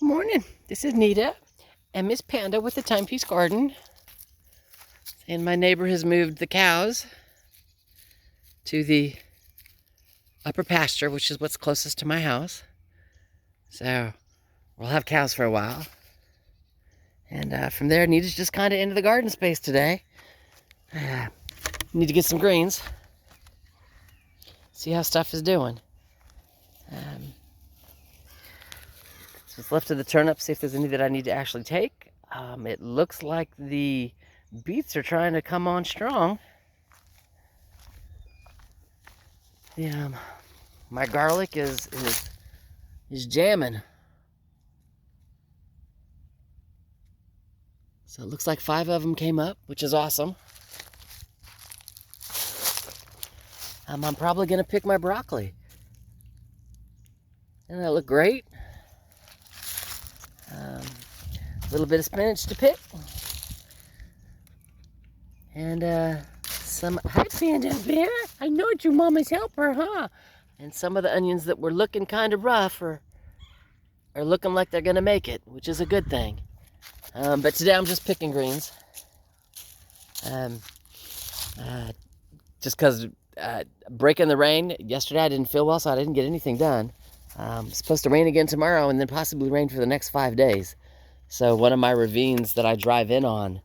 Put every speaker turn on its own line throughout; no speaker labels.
Good morning. This is Nita and Miss Panda with the Timepiece Garden. And my neighbor has moved the cows to the upper pasture, which is what's closest to my house. So we'll have cows for a while. And from there, Nita's just kind of into the garden space today. Need to get some greens. See how stuff is doing. So what's left of the turnips, see if there's any that I need to actually take. It looks like the beets are trying to come on strong. My garlic is jamming. So it looks like 5 of them came up, which is awesome. I'm probably gonna pick my broccoli. Doesn't that look great? A little bit of spinach to pick. And some, hi Panda Bear, I know it's your mama's helper, huh? And some of the onions that were looking kind of rough are looking like they're gonna make it, which is a good thing. But today I'm just picking greens. Just because breaking the rain, yesterday I didn't feel well, so I didn't get anything done. It's supposed to rain again tomorrow and then possibly rain for the next 5 days. So one of my ravines that I drive in on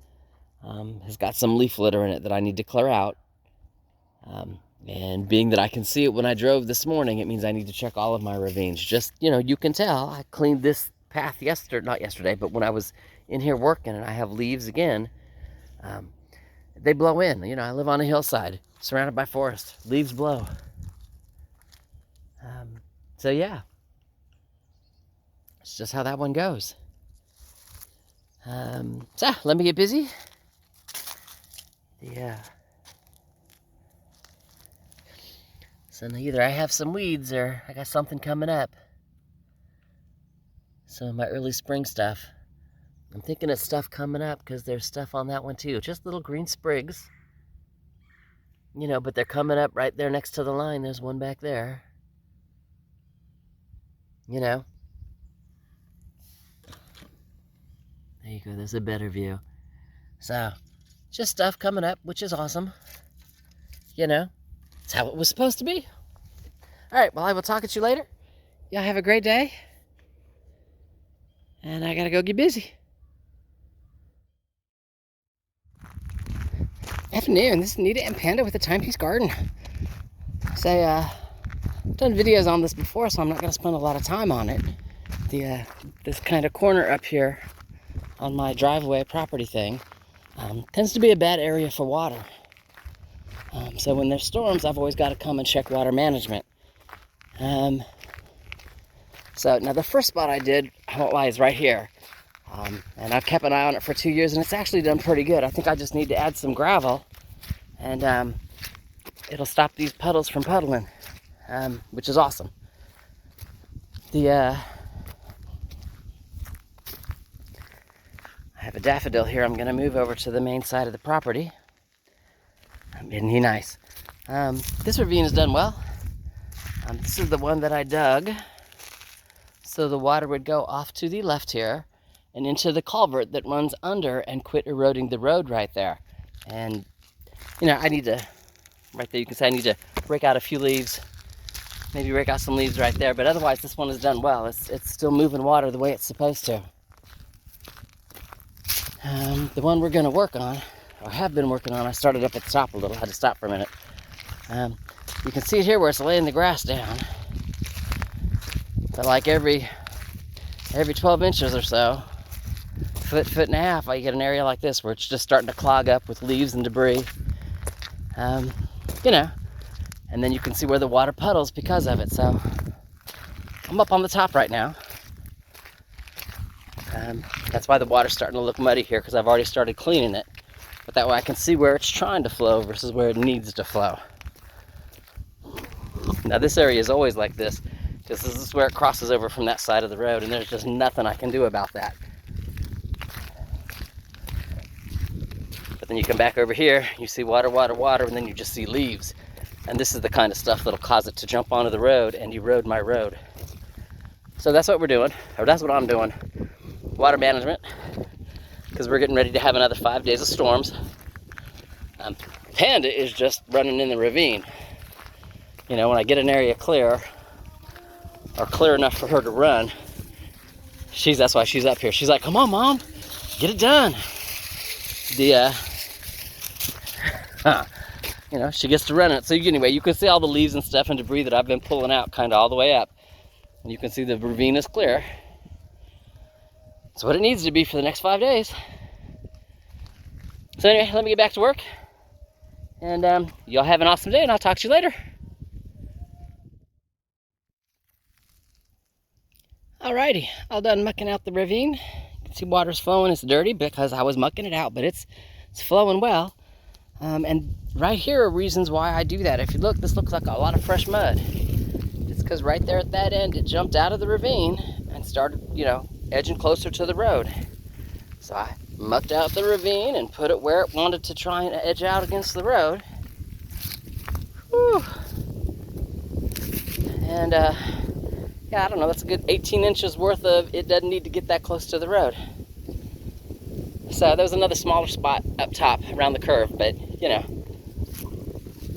has got some leaf litter in it that I need to clear out. And being that I can see it when I drove this morning, it means I need to check all of my ravines. Just, you can tell, I cleaned this path not yesterday, but when I was in here working and I have leaves again, they blow in. I live on a hillside, surrounded by forest. Leaves blow. So yeah, it's just how that one goes. So let me get busy. So either I have some weeds or I got something coming up. Some of my early spring stuff. I'm thinking of stuff coming up because there's stuff on that one too. Just little green sprigs. But they're coming up right there next to the line. There's one back there. There you go, there's a better view. So, just stuff coming up, which is awesome. It's how it was supposed to be. All right, well, I will talk at you later. Y'all have a great day. And I gotta go get busy. Afternoon, this is Nita and Panda with the Timepiece Garden. I've done videos on this before, so I'm not gonna spend a lot of time on it. This kind of corner up here on my driveway property thing tends to be a bad area for water. So when there's storms, I've always got to come and check water management. So now the first spot I did, I won't lie, is right here. And I've kept an eye on it for 2 years, and it's actually done pretty good. I think I just need to add some gravel, and it'll stop these puddles from puddling, which is awesome. I have a daffodil here. I'm going to move over to the main side of the property. Isn't he nice? This ravine has done well. This is the one that I dug. So the water would go off to the left here and into the culvert that runs under and quit eroding the road right there. And, I need to, right there you can say I need to break out a few leaves. Maybe break out some leaves right there. But otherwise this one has done well. It's still moving water the way it's supposed to. The one we're going to work on, or have been working on, I started up at the top a little, had to stop for a minute. You can see it here where it's laying the grass down. But like every 12 inches or so, foot and a half, I get an area like this where it's just starting to clog up with leaves and debris. And then you can see where the water puddles because of it. So I'm up on the top right now. That's why the water's starting to look muddy here, because I've already started cleaning it. But that way I can see where it's trying to flow versus where it needs to flow. Now this area is always like this, because this is where it crosses over from that side of the road, and there's just nothing I can do about that. But then you come back over here, you see water, and then you just see leaves. And this is the kind of stuff that'll cause it to jump onto the road and erode my road. So that's what we're doing, or that's what I'm doing. Water management, because we're getting ready to have another 5 days of storms. Panda is just running in the ravine. You know, when I get an area clear, or clear enough for her to run, that's why she's up here. She's like, come on, Mom, get it done. You know, she gets to run it. So anyway, you can see all the leaves and stuff and debris that I've been pulling out kind of all the way up. And you can see the ravine is clear. It's what it needs to be for the next 5 days. So anyway, let me get back to work. And y'all have an awesome day, and I'll talk to you later. Alrighty, all done mucking out the ravine. You can see water's flowing. It's dirty because I was mucking it out, but it's flowing well. And right here are reasons why I do that. If you look, this looks like a lot of fresh mud. It's because right there at that end, it jumped out of the ravine and started, you know, edging closer to the road. So I mucked out the ravine and put it where it wanted to try and edge out against the road. Whew. And yeah, I don't know, that's a good 18 inches worth of, it doesn't need to get that close to the road. So there was another smaller spot up top around the curve, but you know,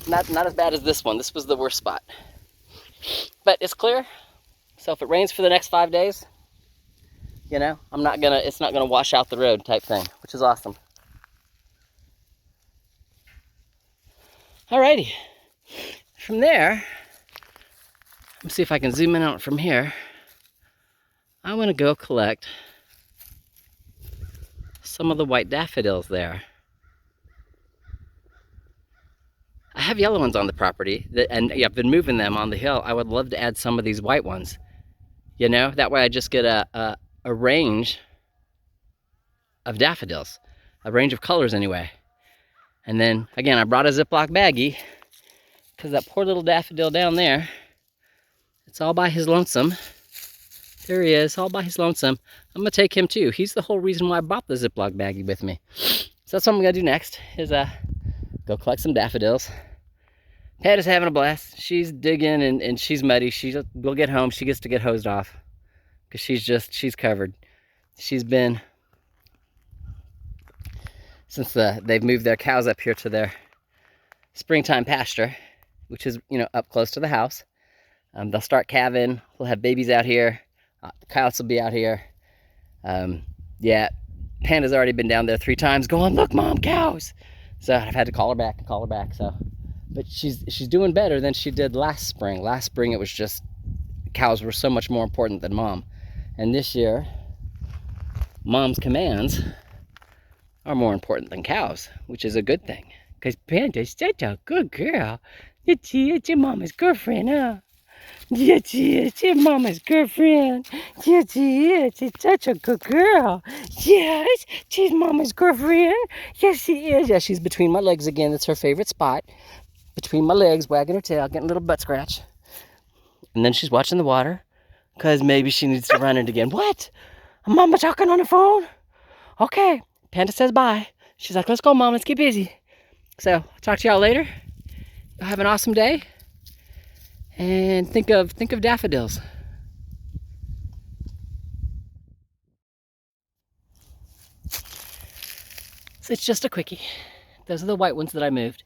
not as bad as this one. This was the worst spot. But it's clear, so if it rains for the next 5 days, you know, it's not gonna wash out the road type thing, which is awesome. Alrighty, from there, let's see if I can zoom in on it from here. I'm gonna go collect some of the white daffodils there. I have yellow ones on the property, and I've been moving them on the hill. I would love to add some of these white ones. You know, that way I just get a range of daffodils, a range of colors anyway. And then, again, I brought a Ziploc baggie, because that poor little daffodil down there, it's all by his lonesome. There he is, all by his lonesome. I'm gonna take him too. He's the whole reason why I brought the Ziploc baggie with me. So that's what I'm gonna do next, is go collect some daffodils. Pat is having a blast. She's digging and she's muddy. We'll get home, she gets to get hosed off, because she's covered. She's been, since they've moved their cows up here to their springtime pasture, which is, you know, up close to the house. They'll start calving. We'll have babies out here. The coyotes will be out here. Yeah, Panda's already been down there 3 times going, look, Mom, cows. So I've had to call her back. So, but she's doing better than she did last spring. Last spring it was just, cows were so much more important than Mom. And this year, Mom's commands are more important than cows, which is a good thing. Because Panda's such a good girl. It's your mama's girlfriend, huh? Yes, she is. She's Mama's girlfriend. Yes, she is. She's such a good girl. Yes, she's Mama's girlfriend. Yes, she is. Yeah, she's between my legs again. That's her favorite spot. Between my legs, wagging her tail, getting a little butt scratch. And then she's watching the water, because maybe she needs to run it again. What? Mama talking on the phone? Okay. Panda says bye. She's like, let's go, Mom. Let's get busy. So, I'll talk to y'all later. Y'all have an awesome day. And think of daffodils. So it's just a quickie. Those are the white ones that I moved.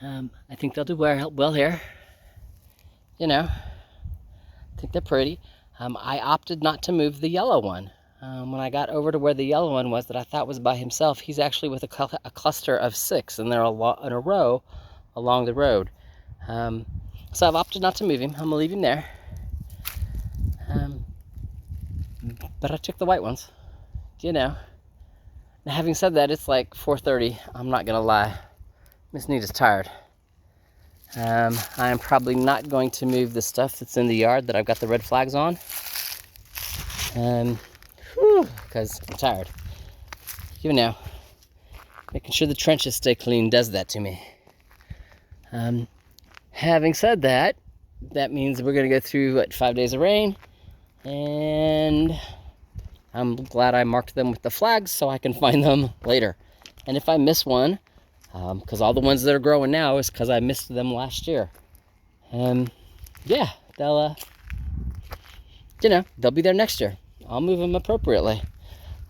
I think they'll do well here. You know, I think they're pretty. I opted not to move the yellow one. When I got over to where the yellow one was that I thought was by himself, he's actually with a cluster of 6, and they're in a row along the road. So I've opted not to move him. I'm gonna leave him there. But I took the white ones, you know. Now, having said that, it's like 4:30. I'm not gonna lie, Miss Nita's tired. I am probably not going to move the stuff that's in the yard that I've got the red flags on. Because I'm tired. You know, making sure the trenches stay clean does that to me. Having said that, that means we're going to go through, 5 days of rain, and I'm glad I marked them with the flags so I can find them later. And if I miss one, because all the ones that are growing now is because I missed them last year. Yeah, they'll you know, they'll be there next year. I'll move them appropriately.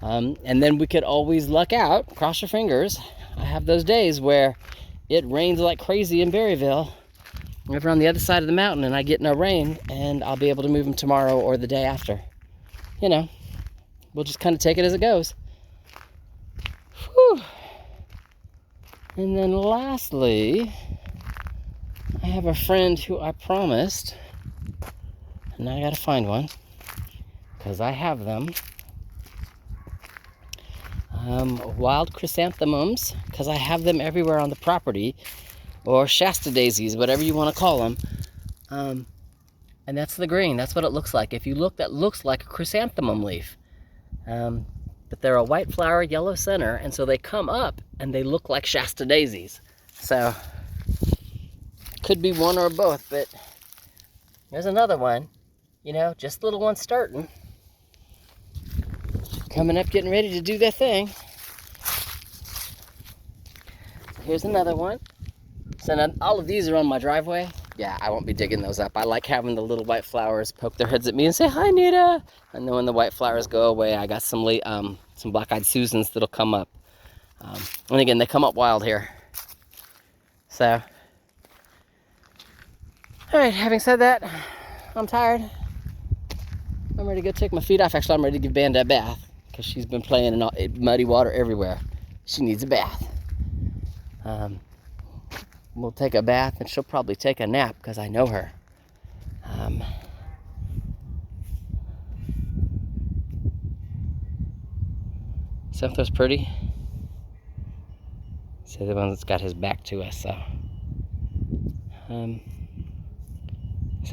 And then we could always luck out, cross your fingers. I have those days where it rains like crazy in Berryville, over on the other side of the mountain, and I get no rain, and I'll be able to move them tomorrow or the day after. You know, we'll just kind of take it as it goes. Whew. And then lastly, I have a friend who I promised, and now I gotta find one, because I have them. Wild chrysanthemums, because I have them everywhere on the property, or Shasta daisies, whatever you want to call them. And that's the green. That's what it looks like. If you look, that looks like a chrysanthemum leaf. But they're a white flower, yellow center, and so they come up and they look like Shasta daisies. So, could be one or both, but there's another one. You know, just little ones starting. Coming up, getting ready to do their thing. So here's another one. So now all of these are on my driveway. Yeah, I won't be digging those up. I like having the little white flowers poke their heads at me and say, "Hi, Nita." And then when the white flowers go away, I got some black-eyed Susans that'll come up. And again, they come up wild here. So, all right, having said that, I'm tired. I'm ready to go take my feet off. Actually, I'm ready to give Banda a bath, because she's been playing in muddy water everywhere. She needs a bath. We'll take a bath, and she'll probably take a nap, because I know her. Something's pretty. See, the one that's got his back to us, so. So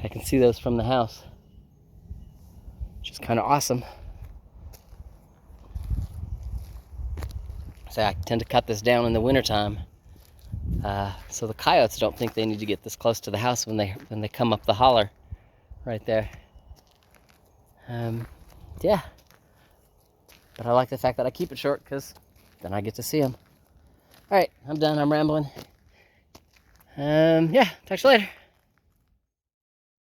I can see those from the house, which is kind of awesome. So I tend to cut this down in the wintertime, so the coyotes don't think they need to get this close to the house when they come up the holler right there. Yeah, but I like the fact that I keep it short, because then I get to see them. All right, I'm done. I'm rambling. Yeah, talk to you later.